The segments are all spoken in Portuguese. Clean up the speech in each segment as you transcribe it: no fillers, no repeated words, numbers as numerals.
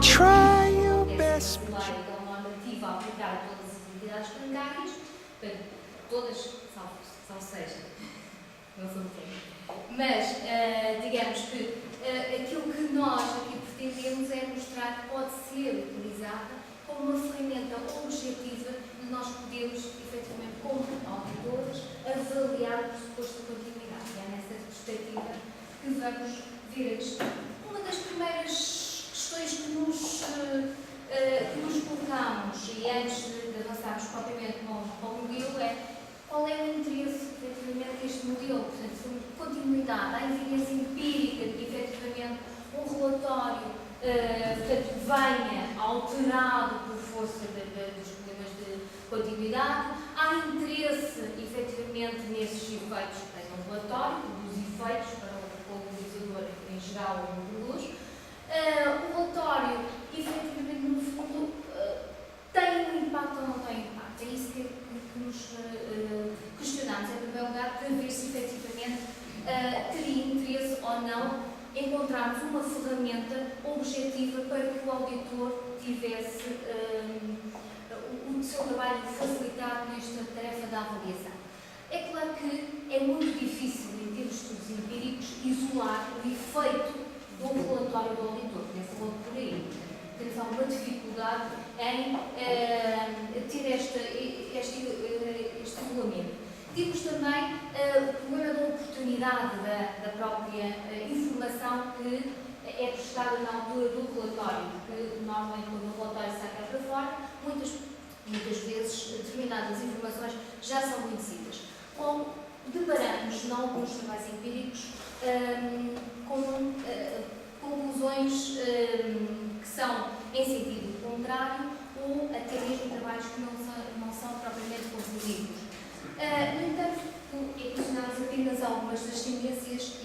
try your best. É uma normativa aplicada a todas as entidades bancárias, todas, salvo seja, não sou mas digamos que aquilo que nós aqui pretendemos é mostrar que pode ser utilizada como uma ferramenta objetiva de nós podermos, efetivamente, como auditores, avaliar o pressuposto de continuidade. E é nessa perspectiva que vamos ver a questão. Uma das primeiras questões que nos colocamos, e antes de avançarmos propriamente com o modelo, é qual é o interesse, efetivamente, deste modelo. Portanto, continuidade, a evidência empírica de que, efetivamente, um relatório venha alterado por força dos problemas de continuidade. Há interesse, efetivamente, nesses efeitos que tem um relatório, dos efeitos para o utilizador em geral ou no luz. O relatório, efetivamente, no fundo, tem um impacto ou não tem impacto? É isso que nos questionamos, em primeiro lugar, para ver se, efetivamente, teria interesse ou não encontrarmos uma ferramenta objetiva para que o auditor tivesse o seu trabalho facilitado nesta tarefa da avaliação. É claro que é muito difícil, em termos de estudos empíricos, isolar o efeito do relatório do auditor, começa logo por aí. Temos alguma dificuldade em ter este regulamento. Temos também o problema da oportunidade da própria informação que é prestada na altura do relatório, porque normalmente quando o relatório sai cá para fora, muitas vezes determinadas informações já são conhecidas. Ou deparamos, em alguns trabalhos empíricos, com conclusões que são em sentido contrário ou até mesmo trabalhos que não são propriamente conclusivos. No entanto, mencionámos apenas algumas das tendências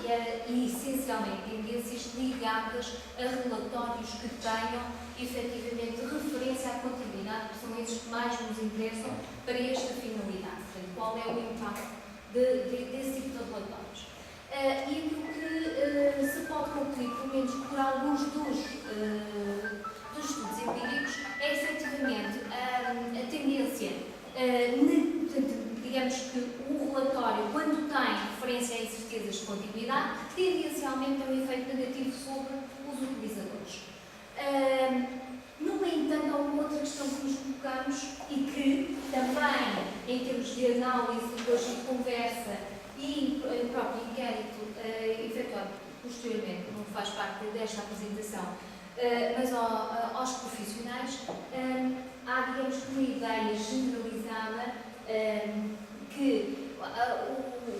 e essencialmente tendências ligadas a relatórios que tenham efetivamente referência à continuidade, que são esses que mais nos interessam para esta finalidade. Portanto, qual é o impacto desse tipo de relatórios? E aquilo que se pode concluir, pelo menos por alguns dos estudos empíricos, é efetivamente a tendência, digamos que o relatório, quando tem referência a incertezas de continuidade, tendencialmente tem um efeito negativo sobre os utilizadores. No entanto, há uma outra questão que nos colocamos e que também, em termos de análise, depois de conversa e o próprio inquérito efetuado posteriormente, não faz parte desta apresentação, mas aos profissionais, há, digamos, uma ideia generalizada que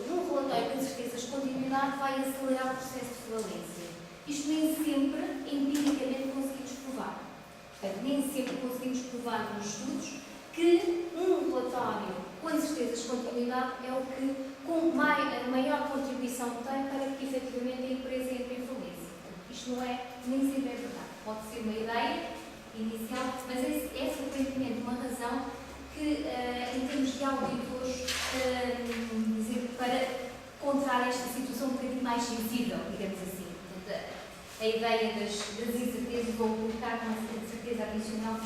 um relatório com certezas de continuidade vai acelerar o processo de falência. Isto nem sempre, empiricamente, conseguimos provar. Portanto, nem sempre conseguimos provar nos estudos que um relatório com certezas de continuidade é o que a maior contribuição tem para que, efetivamente, a empresa entre em falência. Isto não é, nem sempre é verdade. Pode ser uma ideia inicial, mas é frequentemente uma razão que, em termos de auditores, para encontrar esta situação um bocadinho mais sensível, digamos assim. Portanto, a ideia das incertezas ou colocar uma certeza adicional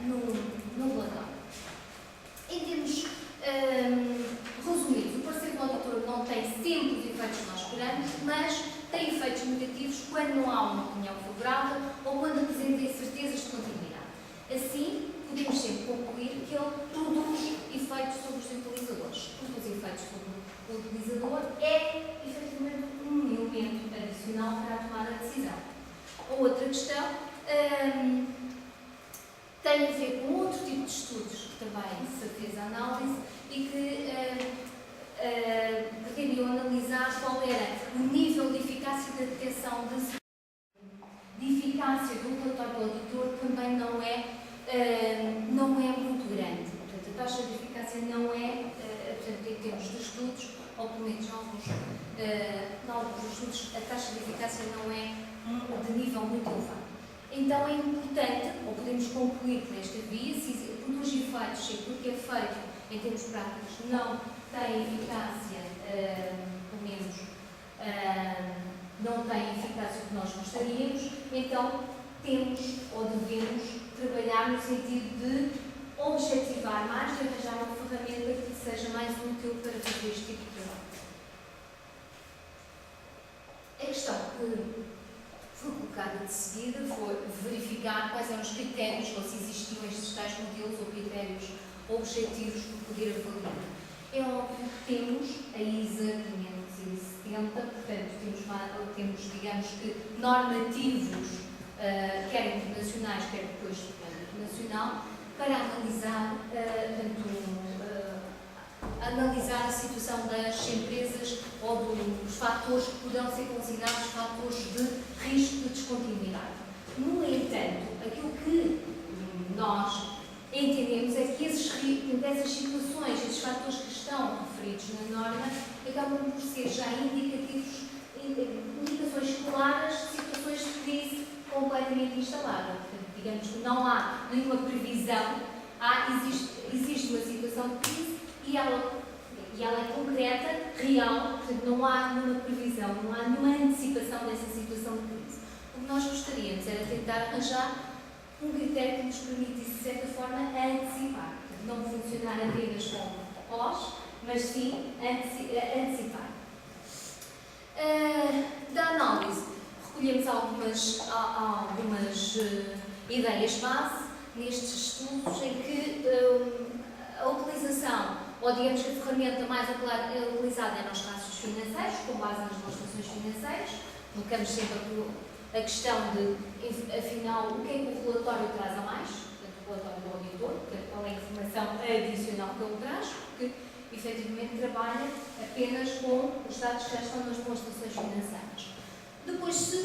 no relatório. Em termos resumidos, o parecer do auditor não tem sempre os efeitos que nós esperamos, mas tem efeitos negativos quando não há uma opinião favorável ou quando apresenta incertezas de continuidade. Assim, podemos sempre concluir que ele produz efeitos sobre os utilizadores. Produz efeitos sobre o utilizador é, efetivamente, um elemento adicional para a tomada de decisão. A outra questão tem a ver com outro tipo de estudos que também se fez a análise e que pretendiam analisar qual era o nível de eficácia da detecção de eficácia do relatório do auditor também não é muito grande. Portanto, a taxa de eficácia não é, portanto, em termos de estudos, ou pelo menos em alguns estudos, a taxa de eficácia não é de nível muito elevado. Então é importante, ou podemos concluir por esta via, se produz efeitos, se aquilo que é feito em termos práticos não tem eficácia, pelo menos não tem a eficácia que nós gostaríamos, então temos ou devemos trabalhar no sentido de objetivar mais e arranjar uma ferramenta que seja mais útil para fazer este tipo de trabalho. A questão que foi colocada de seguida foi verificar quais eram os critérios, ou se existiam estes tais modelos ou critérios objetivos para poder avaliar. É óbvio que temos a ISA 570, portanto temos digamos que, normativos, quer internacionais, quer depois do plano internacional, para analisar, analisar a situação das empresas ou dos fatores que poderão ser considerados fatores de risco de descontinuidade. No entanto, aquilo que nós entendemos é que essas situações, esses fatores que estão referidos na norma, acabam por ser já indicativos, indicações claras de situações de crise completamente instalada. Portanto, digamos que não há nenhuma previsão, existe uma situação de crise e ela é concreta, real, portanto não há nenhuma previsão, não há nenhuma antecipação dessa situação de crise. O que nós gostaríamos era tentar arranjar um critério que nos permitisse, de certa forma, antecipar. Portanto, não funcionar apenas como pós, mas sim antecipar. Da análise, recolhemos algumas ideias base nestes estudos em que a utilização, ou digamos que a ferramenta mais utilizada é nos traços financeiros, com base nas demonstrações financeiras. Colocamos sempre a questão de, afinal, o que é que o relatório traz a mais, portanto, o relatório do auditor, qual é a informação adicional que ele traz, porque efetivamente trabalha apenas com os dados que já estão nas demonstrações financeiras. Depois, se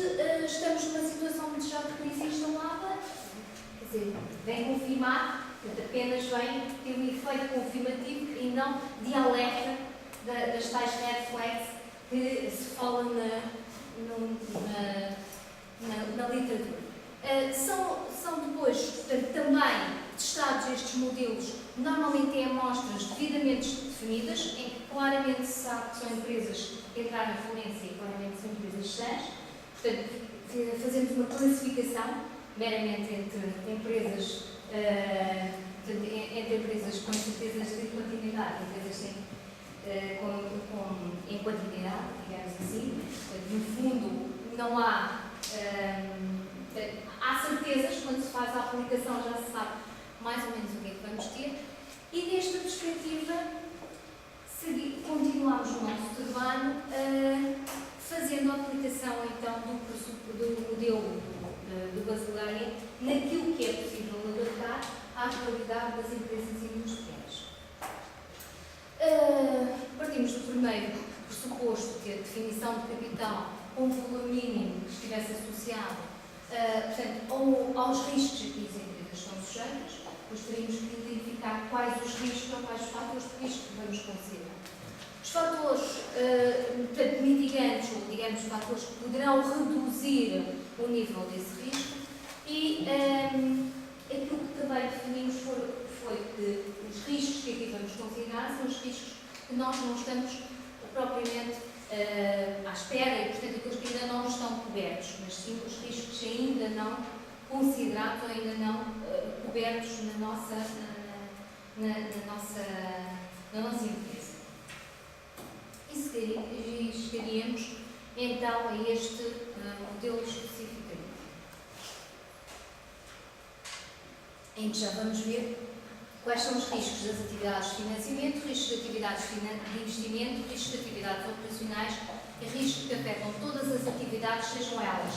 estamos numa situação de já de crise instalada, quer dizer, vem confirmar, portanto, apenas vem ter um efeito confirmativo e não de alerta das tais red flags que se fala na literatura. São depois, portanto, também testados estes modelos, normalmente em amostras devidamente definidas, em que claramente se sabe que são empresas que entraram em falência e claramente são empresas sãs. Portanto, fazemos uma classificação meramente entre empresas com certezas de continuidade e empresas em continuidade, digamos assim. Portanto, no fundo, não há certezas, quando se faz a aplicação já se sabe mais ou menos o que é que vamos ter, e nesta perspectiva continuamos o nosso trabalho fazendo a aplicação então do modelo do Basileia naquilo que é possível adaptar à realidade das empresas industriais. Partimos do primeiro pressuposto, que é a definição de capital com um valor mínimo que estivesse associado portanto, aos riscos a que as empresas estão sujeitas. Depois teríamos que identificar quais os riscos ou quais os fatores de risco que vamos considerar. Os fatores portanto, mitigantes, ou digamos, fatores que poderão reduzir o nível desse risco, e aquilo que também definimos foi que os riscos que aqui vamos considerar são os riscos que nós não estamos propriamente à espera e, portanto, aqueles que ainda não estão cobertos, mas sim os riscos ainda não considerados ou ainda não cobertos na nossa empresa. E chegaríamos então a este modelo especificamente, em que já vamos ver quais são os riscos das atividades de financiamento, riscos de atividades de investimento, riscos de atividades operacionais e riscos que afetam todas as atividades, sejam elas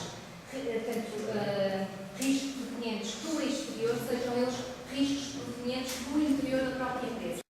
riscos provenientes do exterior, sejam eles riscos provenientes do interior da própria empresa.